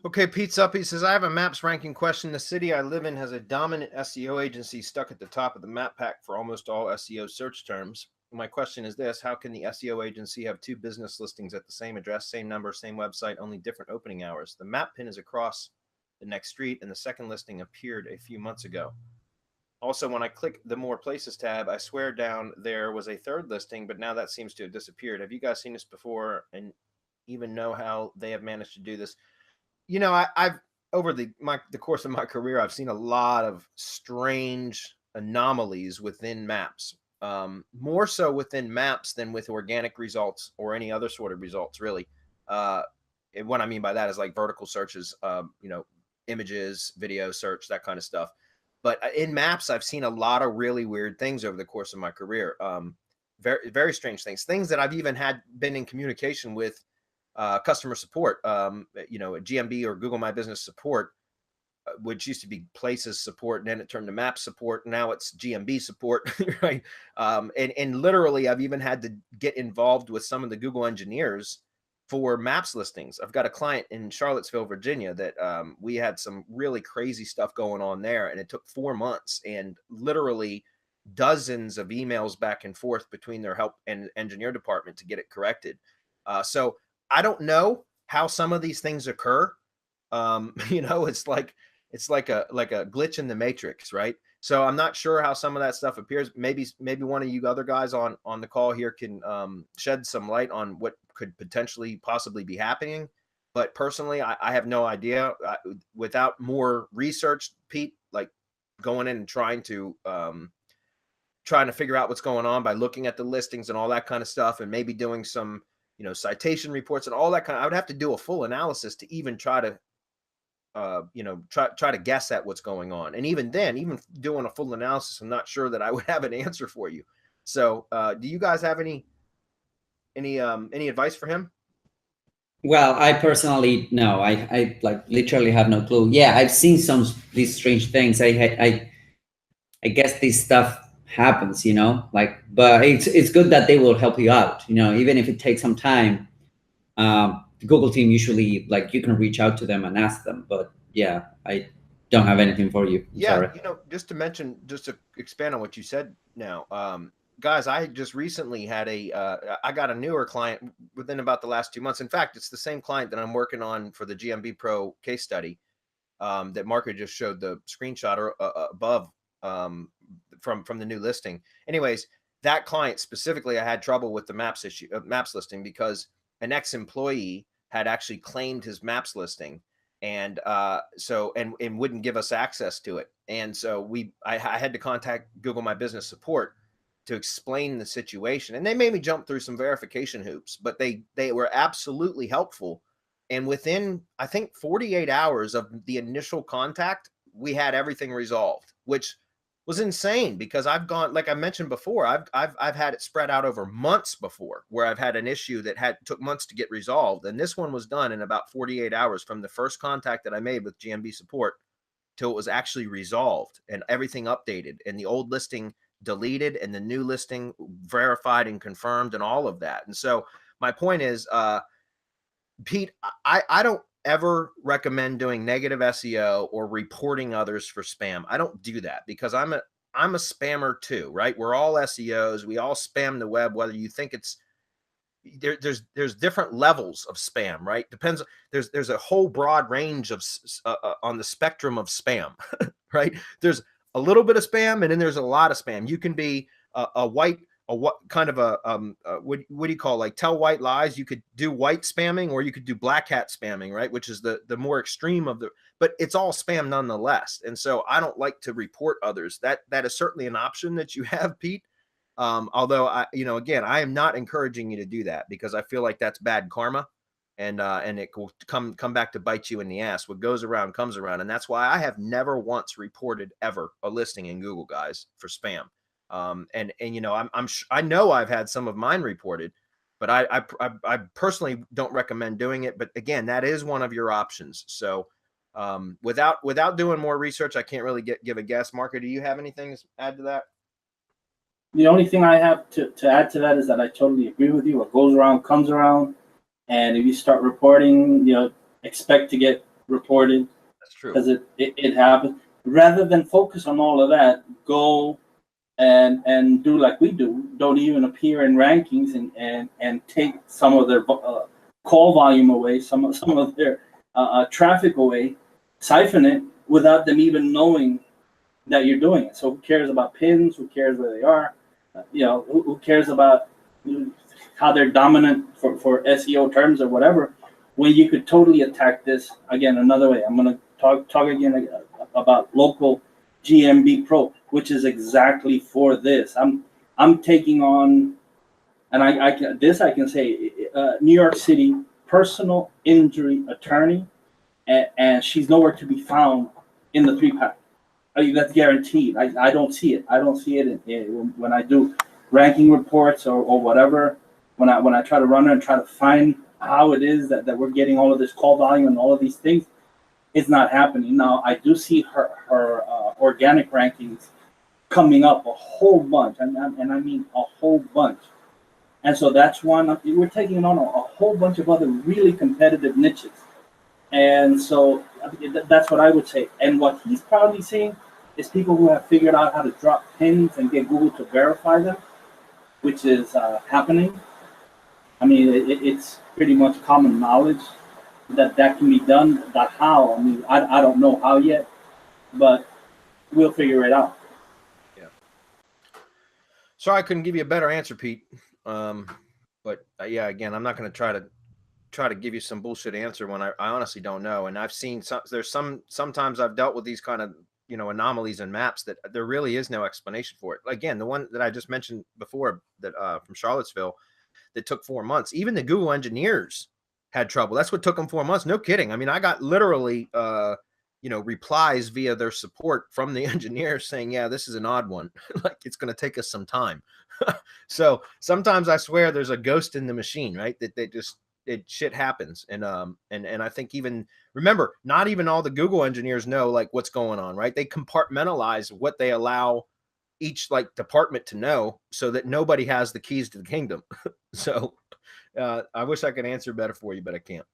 Okay, Pete's up. He says, I have a maps ranking question. The city I live in has a dominant SEO agency stuck at the top of the map pack for almost all SEO search terms. My question is this: how can the SEO agency have two business listings at the same address, same number, same website, only different opening hours? The map pin is across the next street, and the second listing appeared a few months ago. Also, when I click the More Places tab, I swear down there was a third listing, but now that seems to have disappeared. Have you guys seen this before and even know how they have managed to do this? I've over the course of my career, I've seen a lot of strange anomalies within maps. More so within maps than with organic results or any other sort of results, really. And what I mean by that is like vertical searches, images, video search, that kind of stuff. But in maps, I've seen a lot of really weird things over the course of my career. Very, very strange things that I've even been in communication with customer support, GMB or Google My Business support, which used to be Places support, and then it turned to Map support. Now it's GMB support, right? And literally, I've even had to get involved with some of the Google engineers for maps listings. I've got a client in Charlottesville, Virginia, that we had some really crazy stuff going on there, and it took 4 months and literally dozens of emails back and forth between their help and engineer department to get it corrected. So I don't know how some of these things occur. It's like a glitch in the matrix, right? So I'm not sure how some of that stuff appears. Maybe one of you other guys on the call here can shed some light on what could potentially possibly be happening. But personally, I have no idea. Without more research, Pete, like going in and trying to figure out what's going on by looking at the listings and all that kind of stuff, and maybe doing some citation reports and all that I would have to do a full analysis to even try to try to guess at what's going on. And even then, even doing a full analysis, I'm not sure that I would have an answer for you. So do you guys have any advice for him? Well, I personally no, I like literally have no clue. Yeah, I've seen these strange things. I guess this stuff happens, but it's good that they will help you out, even if it takes some time. The Google team usually, like, you can reach out to them and ask them, but yeah, I don't have anything for you. Yeah, Sorry. just to expand on what you said now, guys, I just recently had I got a newer client within about the last 2 months. In fact, it's the same client that I'm working on for the GMB Pro case study that Marco just showed the screenshot above from the new listing. Anyways, that client specifically, I had trouble with the maps listing because an ex-employee had actually claimed his maps listing, and and wouldn't give us access to it. And so I had to contact Google My Business support to explain the situation, and they made me jump through some verification hoops, but they were absolutely helpful. And within, I think, 48 hours of the initial contact, we had everything resolved, which was insane because I've gone, like I mentioned before, I've had it spread out over months before, where I've had an issue that took months to get resolved, and this one was done in about 48 hours from the first contact that I made with GMB support till it was actually resolved and everything updated and the old listing deleted and the new listing verified and confirmed and all of that. And so my point is, Pete, I don't ever recommend doing negative SEO or reporting others for spam. I don't do that because I'm a spammer too, right? We're all SEOs. We all spam the web, whether you think it's there's different levels of spam, right? Depends. There's a whole broad range of on the spectrum of spam, right? There's a little bit of spam, and then there's a lot of spam. You can be what kind of what do you call, like, tell white lies? You could do white spamming, or you could do black hat spamming, right? Which is the more extreme of but it's all spam nonetheless. And so I don't like to report others. That is certainly an option that you have, Pete. Although again, I am not encouraging you to do that because I feel like that's bad karma, and it will come back to bite you in the ass. What goes around comes around, and that's why I have never once reported ever a listing in Google, guys, for spam. I know I've had some of mine reported, but I personally don't recommend doing it. But again, that is one of your options. So without doing more research, I can't really give a guess. Marco, do you have anything to add to that? The only thing I have to add to that is that I totally agree with you. What goes around comes around, and if you start reporting, expect to get reported That's true. because it happens. Rather than focus on all of that, go and do like we do. Don't even appear in rankings and take some of their call volume away, some of their traffic away, siphon it without them even knowing that you're doing it. So who cares about pins? Who cares where they are? Who cares about how they're dominant for SEO terms or whatever, when you could totally attack this again another way. I'm going to talk again about local GMB Pro, which is exactly for this. I'm taking on, and I can say, New York City personal injury attorney, and she's nowhere to be found in the 3-pack. I mean, that's guaranteed. I don't see it. I don't see it when I do ranking reports or whatever. When I try to run it and try to find how it is that we're getting all of this call volume and all of these things, it's not happening. Now, I do see her organic rankings coming up a whole bunch, and I mean a whole bunch. And so that's one. We're taking on a whole bunch of other really competitive niches. And so that's what I would say. And what he's probably seeing is people who have figured out how to drop pins and get Google to verify them, which is happening. I mean, it's pretty much common knowledge that can be done. But how? I mean, I don't know how yet, but we'll figure it out. Yeah. Sorry, I couldn't give you a better answer, Pete. But yeah, again, I'm not going to try to give you some bullshit answer when I honestly don't know. And I've seen sometimes I've dealt with these kind of, anomalies in maps that there really is no explanation for it. Again, the one that I just mentioned before that from Charlottesville that took 4 months, even the Google engineers had trouble. That's what took them 4 months. No kidding. I mean, I got literally, replies via their support from the engineers saying, yeah, this is an odd one. Like, it's going to take us some time. So sometimes I swear there's a ghost in the machine, right? That shit happens. And I think even, remember, not even all the Google engineers know like what's going on, right? They compartmentalize what they allow each like department to know so that nobody has the keys to the kingdom. So I wish I could answer better for you, but I can't.